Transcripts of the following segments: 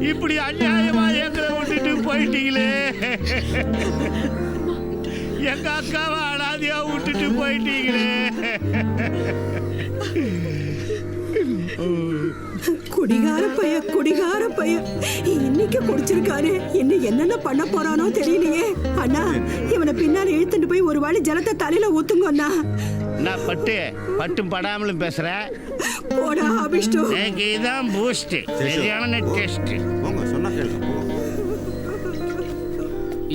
இப்படி அநியாயமா எங்களை விட்டுட்டு போயிட்டீங்களே. எங்க அக்காவை அனாதையா விட்டுட்டு போயிட்டீங்களே. குடிகார பையன் இன்னைக்கு குடிச்சிருக்காரு. இன்னும் என்னென்ன பண்ண போறானோ தெரியலையே. அண்ணா, இவனை பின்னால இழுத்துட்டு போய் ஒரு வாளி ஜலத்தை தலையில ஊத்துங்க அண்ணா. நான் பட்டும் படாமலும் பேசுறேன். போடா அபிஷ்டு, இதான் பூஸ்ட், சரியான டெஸ்ட். போங்க, சொன்னா கேளுங்க.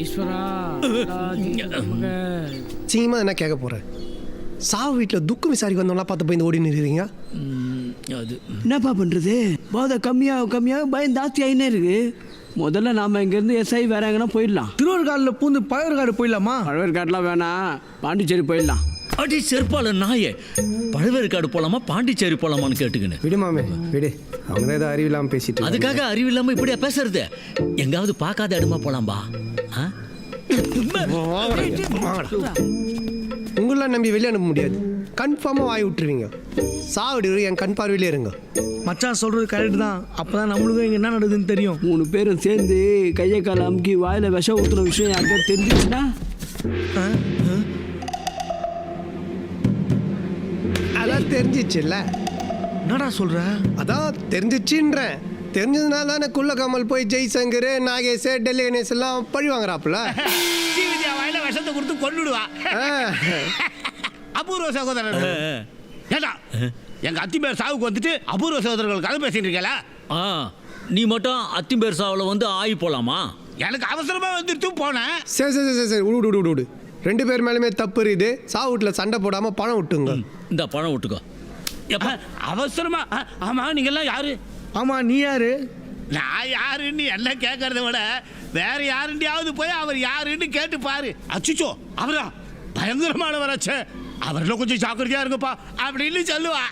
ஈஸ்வரா சீமா என்ன கேட்க போறேன்? சாவு வீட்டில் துக்கம் விசாரிக்க வந்தோம்னா பார்த்து போய் இந்த ஓடி நிறுவீங்க. அது என்னப்பா பண்ணுறது? போதை கம்மியாக பயம் ஜாஸ்தி ஆகினே இருக்கு. முதல்ல நாம் இங்கேருந்து எஸ்ஐ வேற எங்கன்னா போயிடலாம். திருவருகாடில் பூந்து பழவேற்காடு போயிடலாமா? பழவேற்காடுலாம் வேணாம், பாண்டிச்சேரி போயிடலாம். அடி செருப்பால நாயே, பழவேற்காடு போலாமா பாண்டிச்சேரி போலாமான்னு கேட்டுக்கின்னு. விடுமாமே விடு, அவங்க தான் ஏதோ அறிவில்லாமல் பேசிட்டு. அதுக்காக அறிவில்லாம இப்படியா பேசுறது? எங்காவது பார்க்காத இடமா போலாம்பா. உங்களெலாம் நம்பி வெளியே அனுப்ப முடியாது. கன்ஃபார்மாக வாய் விட்டுருவீங்க. சாவடி என் கண் பார்வையிலே இருங்க. மச்சான் சொல்றது கரெக்ட் தான். அப்பதான் நம்மளுக்கும் இங்க என்ன நடக்குதுன்னு தெரியும். 3 பேரும் சேர்ந்து கையை காலை அமுக்கி வாயில விஷம் ஊற்றுன விஷயம் யாருக்கா தெரிஞ்சிச்சுன்னா? அதான் தெரிஞ்சிச்சுல்ல. என்னடா சொல்ற? அதான் தெரிஞ்சிச்சுன்றேன். தெரிஞ்சதுனால தானே குள்ள கமல் போய் ஜெய்சங்கர், நாகேஷ், டெல்லி கணேஷ் எல்லாம் பழி வாங்குறாப்புல. வாயில விஷத்தை கொடுத்து கொண்டுடுவா. அபூர்வ சகோதரர் ஏடா, எங்க அத்திம்பேர் சாவுக்கு வந்துட்டு அபூர்வ சகோதரர்கள் கதை பேசிட்டு இருக்கல. நீ மட்டும் அத்திம்பேர் சாவுல வந்து ஆகி போலாமா? எனக்கு அவசரமா வந்துட்டு போனேன். சரி விடு. 2 பேர் மேலுமே தப்பு இருக்குது. சாவு வீட்டில் சண்டை போடாம பணம் விட்டுங்க. இந்த பணம் விட்டுக்கோ. அவசரமா? ஆமா, நீங்க எல்லாம் யாரு? ஆமா, நீ யாரு? நான் யாருன்னு என்ன கேட்கறத விட வேற யாருண்டியாவது போய் அவர் யாருன்னு கேட்டு பாரு. அச்சுச்சோ, அவரா பயங்கரமானவராச்சே, அவர்ல கொஞ்சம் ஜாக்கிரதையா இருங்கப்பா அப்படின்னு சொல்லுவா.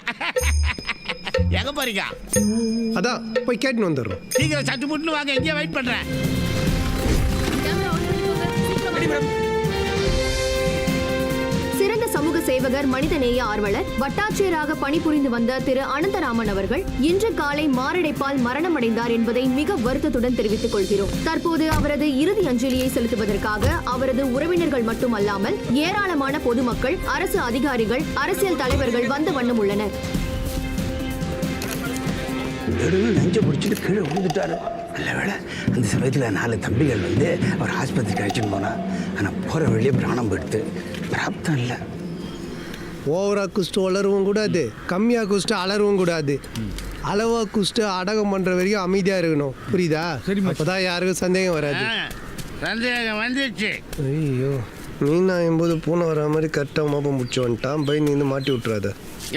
எங்க போறீங்க? அதான் போய் கேட்டுன்னு வந்துடுறோம். சீக்கிரம் சட்டு முட்டுன்னு வாங்க, எங்கேயே வெயிட் பண்றேன். சிறந்த சமூக சேவகர், மனிதநேய ஆர்வலர், வட்டாட்சியராக பணிபுரிந்து வந்த திரு அனந்தராமன் அவர்கள் இன்று காலை மாரடைப்பால் மரணமடைந்தார் என்பதை மிக வருத்தத்துடன் தெரிவித்துக் கொள்கிறோம். தற்போது அவரது இறுதி அஞ்சலியை செலுத்துவதற்காக அவரது உறவினர்கள் மட்டுமல்லாமல் ஏராளமான பொதுமக்கள், அரசு அதிகாரிகள், அரசியல் தலைவர்கள் வந்த வண்ணம் உள்ளனர். நெஞ்ச பிடிச்சிட்டு கீழே விழுந்துட்டாரு. நல்ல வேலை அந்த சமயத்தில் 4 தம்பிகள் வந்து அவர் ஆஸ்பத்திரிக்கு அழைச்சின்னு போனா. ஆனால் போகிற வழியே பிராணம் போயிடுத்து. பிராப்தம் இல்லை. ஓவரா குஸ்ட்டு வளரவும் கூடாது, கம்மியாக குஸ்ட்டு அலறவும் கூடாது. அளவா குஸ்ட்டு அடகம் பண்ணுற வரைக்கும் அமைதியாக இருக்கணும். புரியுதா? அப்போதான் யாருக்கும் சந்தேகம் வராது. சந்தேகம் வந்துச்சு. ஐயோ, நீ நான் என்பது பூனை வர மாதிரி கரெக்டாக மோப்பம் முடிச்சு வந்துட்டான். பை நீ மாட்டி விட்டுறாத.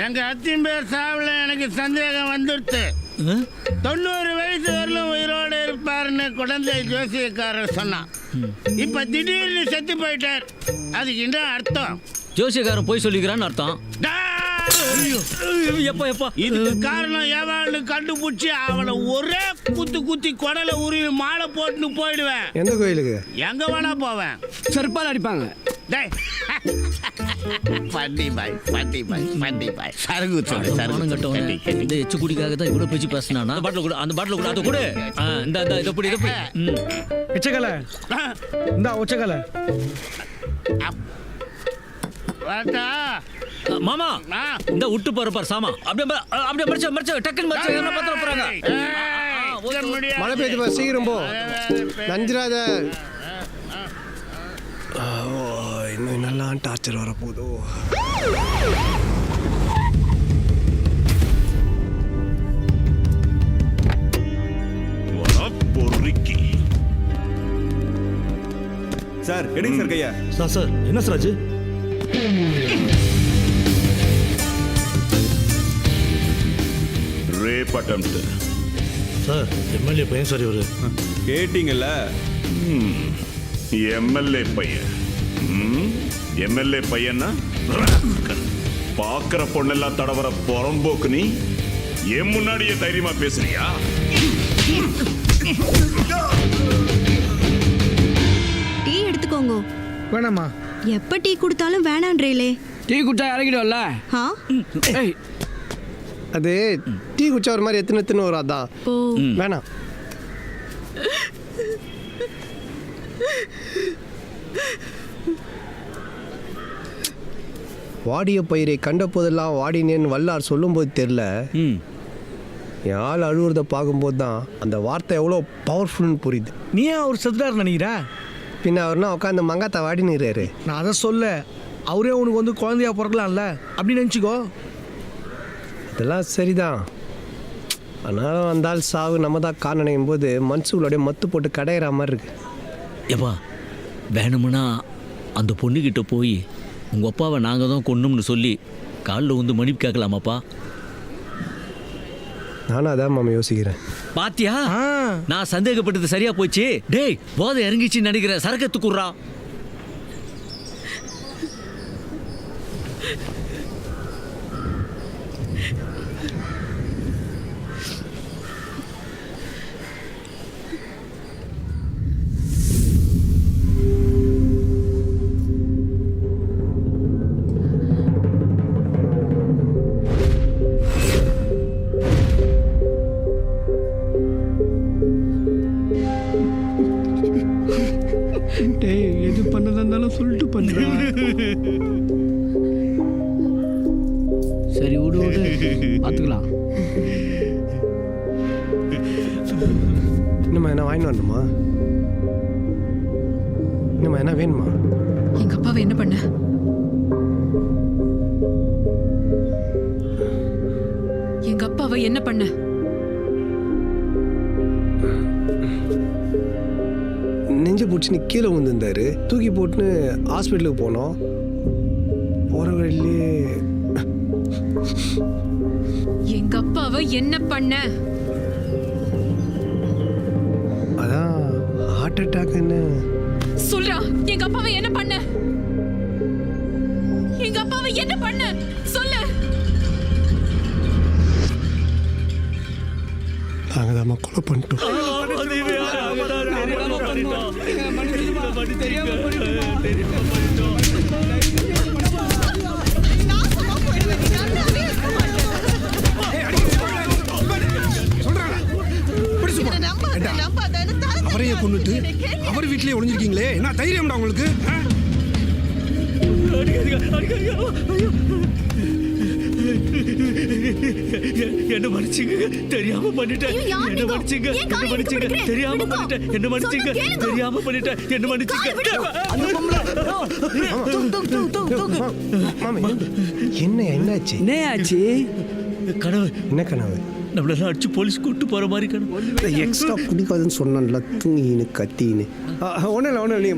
எங்க அத்திம்பேர் சாவுல எனக்கு சந்தேகம் வந்துடுச்சு. 90 வயசு வரலும் உயிரோடு இருப்பாருன்னு குழந்தை ஜோசியக்காரர் சொன்னான். இப்ப திடீர்னு செத்து போயிட்டார். அதுக்கு என்ன அர்த்தம்? ஜோசியக்காரன் போய் சொல்லிக்கிறான்னு அர்த்தம். இதுக்கு காரணம் எவன்னு கண்டுபிடிச்சி அவனை ஒரே குத்தி குடலை உருவி மாலை போட்டுன்னு போயிடுவேன். எந்த கோயிலுக்கு? எங்க வேணா போவேன். செருப்பால் அடிப்பாங்க. இந்த எச்சு குடிக்காக தான் இவ்வளவு பேச்சு பேசினா. அந்த பாட்டில் கூட அதை கூட எச்சக்கலை இந்த ஒச்சக்கலை மாமா இந்த விட்டு போறப்பார் சாமா. அப்படியே மறைச்ச டக்குன்னு மறைச்ச போறாங்க. மழை பெய்யுதுப்பா, சீக்கிரம் போ. நஞ்சிராத. இன்னும் நல்லா டார்ச்சர் வரப்போதோ. சார் எடுங்க சார் கையா. சார் என்ன சார் ஆச்சு? Rape attempt. சார் எம்எல்ஏ பையன் சார் இவரு. கேட்டீங்கல்ல? எம்எல்ஏ பையன். எம்எல்ஏ பையன்னா பாக்குற பொண்ணெல்லாம் தடவர புறம்போக்கு. நீ என் முன்னாடியே தைரியமா பேசுறியா? டீ எடுத்துக்கோங்க. வேணாமா? எப்ப டீ கொடுத்தாலும் வேணான்றீங்களே. டீ குடிச்சா இறங்கிடுவல்ல ஆ? ஏய் அது டீ குடிச்சா ஒரு மாதிரி எத்தனை வரும் அதான் வேணாம். வாடிய பயிரை கண்ட போதெல்லாம் வாடினேன்னு வல்லார் சொல்லும்போது தெரில, ம் என் ஆள் அழுவுறதை பார்க்கும்போது தான் அந்த வார்த்தை எவ்வளோ பவர்ஃபுல்னு புரியுது. நீ ஏன் அவர் செத்துட்டாரு நினைக்கிற? பின்ன அவர்னா உட்காந்து மங்காத்தா வாடினுறாரு. நான் அதை சொல்ல, அவரே உனக்கு வந்து குழந்தையா பிறக்கலாம்ல அப்படி நினச்சிக்கோ. அதெல்லாம் சரிதான். ஆனாலும் வந்தால் சாவு நம்ம தான் காரணம் போது மனசுகளோடைய மத்து போட்டு கடையிற மாதிரி இருக்கு. எப்பா வேணுமுன்னா அந்த பொண்ணுக்கிட்ட போய் உங்கள் அப்பாவை நாங்கள் தான் கொன்னோம்னு சொல்லி காலில் வந்து மன்னிப்பு கேட்கலாமாப்பா? நானும் அதான் மாமா யோசிக்கிறேன். பாத்தியா ஆ. நான் சந்தேகப்பட்டது சரியா போச்சு. டேய் போதை இறங்கிச்சு நினைக்கிற சரக்கத்துக்குறா. டேய் எது பண்ணதா இருந்தாலும் சொல்லிட்டு பண்ணுறேன். சரி விடு விடு பார்த்துக்கலாம். இன்னும் என்ன வாங்கிட்டு வரணுமா? இன்னும் என்ன வேணுமா? எங்க அப்பாவை என்ன பண்ண? எங்க அப்பாவை என்ன பண்ண? நெஞ்சு பிடிச்சின்னு கீழே விழுந்திருந்தாரு. தூக்கி போட்டுன்னு ஹாஸ்பிட்டலுக்கு போனோம். போகிற வழியிலே எங்க அப்பாவை என்ன பண்ண? அதான் ஹார்ட் அட்டாக்னு. சொல்றா, எங்க அப்பாவை என்ன பண்ண? எங்க அப்பாவை என்ன பண்ண சொல்லு. நாங்கள் தான் கொலை பண்ணிட்டோம். அவரையே கொண்டுட்டு அவர் வீட்டிலேயே ஒளிஞ்சிருக்கீங்களே, என்ன தைரியம்டா உங்களுக்கு? என்ன மன்னிச்சுங்க, தெரியாம பண்ணிட்டேன். ஐயோ, யார் என்ன நீங்க? மன்னிச்சுங்க, ஏன் காலை என்ன மன்னிச்சுங்க, எடுத்து தெரியாம விடுங்க? பண்ணிட்டேன். என்ன மன்னிச்சுங்க, சொல்லுங்க, கேளுங்க. தெரியாம பண்ணிட்டேன். என்ன மன்னிச்சுங்க. மாமா என்னாச்சு? என்ன ஆச்சு? கனவு என்ன கனவு? நம்மளெல்லாம் அடிச்சு போலீஸ் கூட்டு போற மாதிரி கனவு. எக்ஸ்ட்ரா பிடிக்காதுன்னு சொன்னான்ல, தூங்கின்னு கத்தின்னு. ஒன்றும் இல்லை ஒன்றும் இல்லையே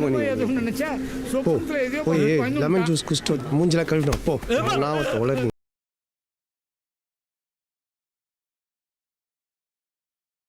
போய் லெமன் ஜூஸ் குடிச்சிட்டு மூஞ்சிலாம் கழுவிடும். போ நான் உளறி